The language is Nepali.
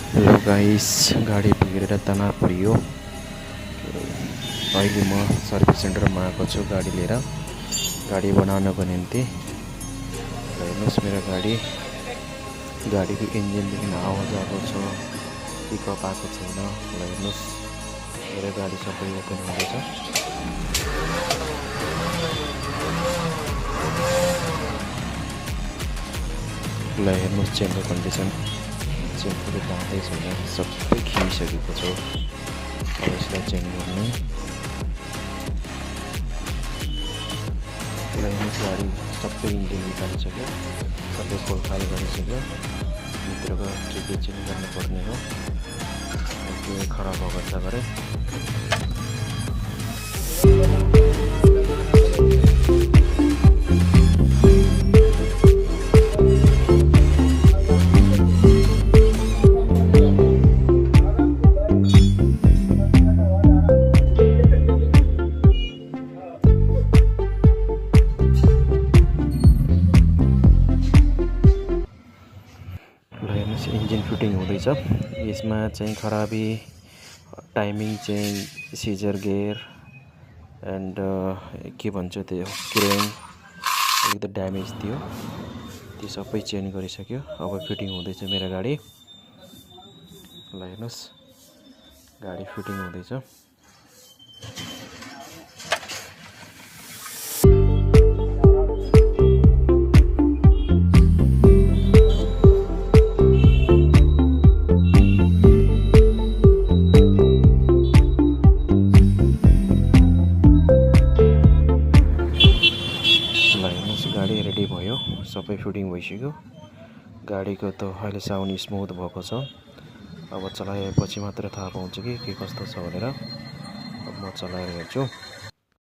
हेलो गाइस, गाडी बिग्रेर तनाव परियो। अहिले म सर्भिस सेन्टरमा आएको छु गाडी लिएर, गाडी बनाउनको निम्ति। हेर्नुहोस् मेरो गाडीको इन्जिनदेखि आवाज आएको छ, पिकअप आएको छैन। हेर्नुहोस् मेरो गाडी सबै ओपन हुँदैछ। हेर्नुहोस् चेनको कन्डिसन, चेनहरू बाँधै छैन, सबै खिइसकेको छ। अब यसलाई चेन्ज गर्ने। हेर्नुहोस् गाडी सबै इन्जिन निकालिसक्यो, सबै खोलखाल गरिसक्यो। भित्रको के चेन्ज गर्नुपर्ने हो, के खराब अवस्था गरेँ। हेर्नुहोस् इन्जिन फिटिङ हुँदैछ। यसमा चाहिँ खराबी timing change, scissor gear and के भन्छ त्यो क्रेन अलिकति ड्यामेज थियो, त्यो सबै चेन्ज गरिसक्यो। अब फिटिङ हुँदैछ मेरो गाडी। हेर्नुहोस् गाडी फिटिङ हुँदैछ। गाडी रेडी भयो, सबै फिटिङ भइसक्यो। गाडीको त अहिले साउन्ड स्मुथ भएको छ। अब चलाएपछि मात्र थाहा पाउँछ कि के कस्तो छ भनेर। अब म चलाएर हेर्छु।